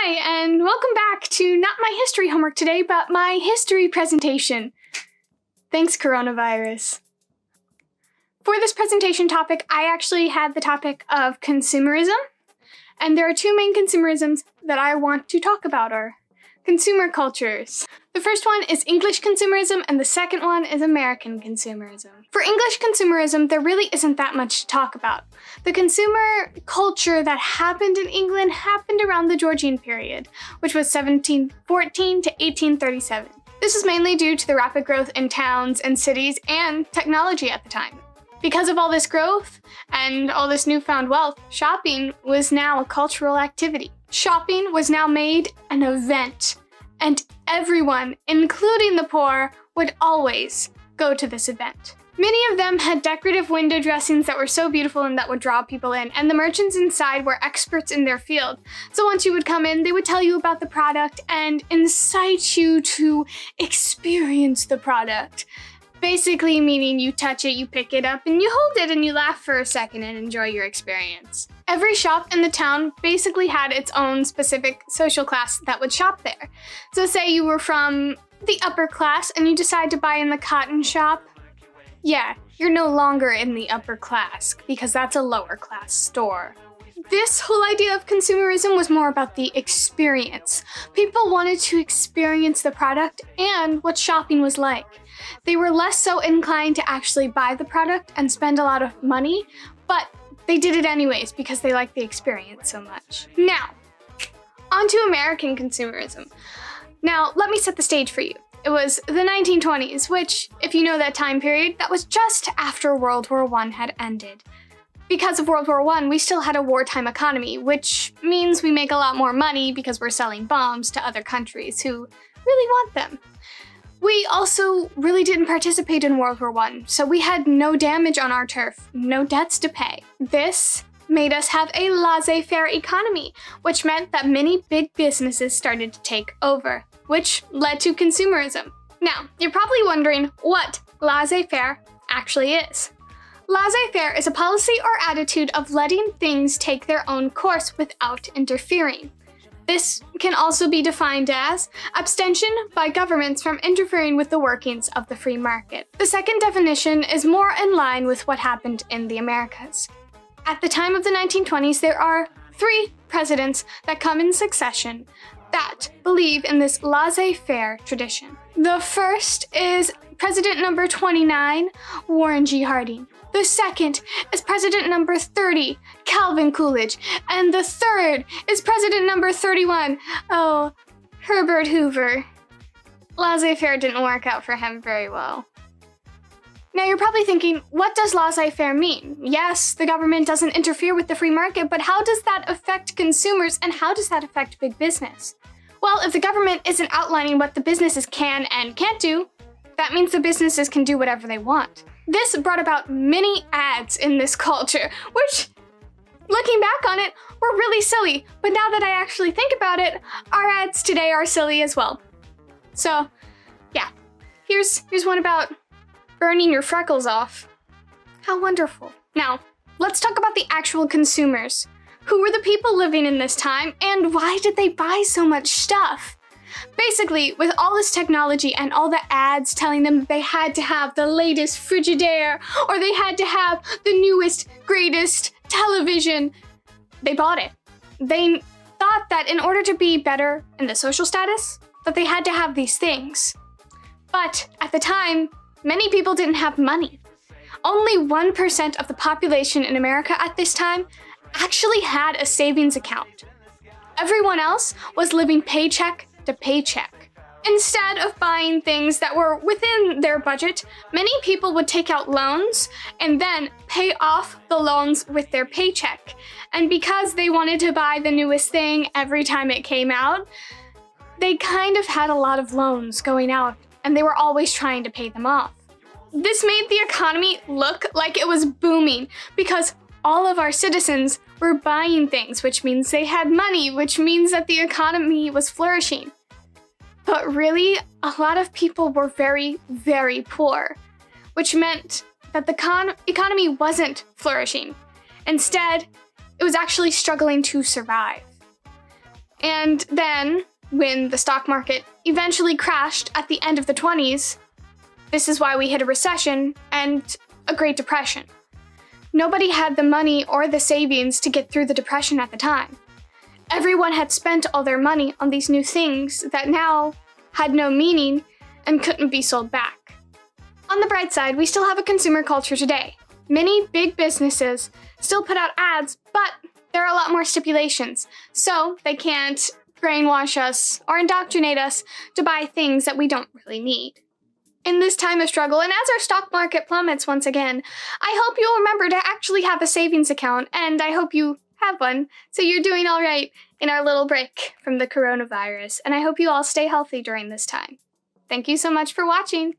Hi, and welcome back to not my history homework today, but my history presentation. Thanks, coronavirus. For this presentation topic, I actually had the topic of consumerism, and there are two main consumerisms that I want to talk about, or consumer cultures. The first one is English consumerism, and the second one is American consumerism. For English consumerism, there really isn't that much to talk about. The consumer culture that happened in England happened around the Georgian period, which was 1714 to 1837. This is mainly due to the rapid growth in towns and cities and technology at the time. Because of all this growth and all this newfound wealth, shopping was now a cultural activity. Shopping was now made an event, and everyone, including the poor, would always go to this event. Many of them had decorative window dressings that were so beautiful and that would draw people in, and the merchants inside were experts in their field. So once you would come in, they would tell you about the product and incite you to experience the product. Basically meaning you touch it, you pick it up, and you hold it and you laugh for a second and enjoy your experience. Every shop in the town basically had its own specific social class that would shop there. So say you were from the upper class and you decide to buy in the cotton shop. Yeah, you're no longer in the upper class because that's a lower class store. This whole idea of consumerism was more about the experience. People wanted to experience the product and what shopping was like. They were less so inclined to actually buy the product and spend a lot of money, but they did it anyways because they liked the experience so much. Now, on to American consumerism. Now, let me set the stage for you. It was the 1920s, which, if you know that time period, that was just after World War I had ended. Because of World War I, we still had a wartime economy, which means we make a lot more money because we're selling bombs to other countries who really want them. We also really didn't participate in World War I, so we had no damage on our turf, no debts to pay. This made us have a laissez-faire economy, which meant that many big businesses started to take over, which led to consumerism. Now, you're probably wondering what laissez-faire actually is. Laissez-faire is a policy or attitude of letting things take their own course without interfering. This can also be defined as abstention by governments from interfering with the workings of the free market. The second definition is more in line with what happened in the Americas. At the time of the 1920s, there are 3 presidents that come in succession that believe in this laissez-faire tradition. The first is President number 29, Warren G. Harding. The second is President number 30, Calvin Coolidge. And the third is President number 31, Herbert Hoover. Laissez-faire didn't work out for him very well. Now you're probably thinking, what does laissez-faire mean? Yes, the government doesn't interfere with the free market, but how does that affect consumers and how does that affect big business? Well, if the government isn't outlining what the businesses can and can't do, that means the businesses can do whatever they want. This brought about many ads in this culture, which, looking back on it, were really silly. But now that I actually think about it, our ads today are silly as well. So, yeah, here's one about burning your freckles off. How wonderful. Now, let's talk about the actual consumers. Who were the people living in this time, and why did they buy so much stuff? Basically, with all this technology and all the ads telling them they had to have the latest Frigidaire or they had to have the newest, greatest television, they bought it. They thought that in order to be better in the social status, that they had to have these things. But at the time, many people didn't have money. Only 1% of the population in America at this time actually had a savings account. Everyone else was living paycheck to paycheck. Instead of buying things that were within their budget, many people would take out loans and then pay off the loans with their paycheck. And because they wanted to buy the newest thing every time it came out, they kind of had a lot of loans going out and they were always trying to pay them off. This made the economy look like it was booming because all of our citizens were buying things, which means they had money, which means that the economy was flourishing. But really, a lot of people were very, very poor, which meant that the economy wasn't flourishing. Instead, it was actually struggling to survive. And then, when the stock market eventually crashed at the end of the 20s, this is why we hit a recession and a Great Depression. Nobody had the money or the savings to get through the depression at the time. Everyone had spent all their money on these new things that now had no meaning and couldn't be sold back. On the bright side, we still have a consumer culture today. Many big businesses still put out ads, but there are a lot more stipulations, so they can't brainwash us or indoctrinate us to buy things that we don't really need. In this time of struggle, and as our stock market plummets once again, I hope you'll remember to actually have a savings account, and I hope you have one, so you're doing all right in our little break from the coronavirus, and I hope you all stay healthy during this time. Thank you so much for watching.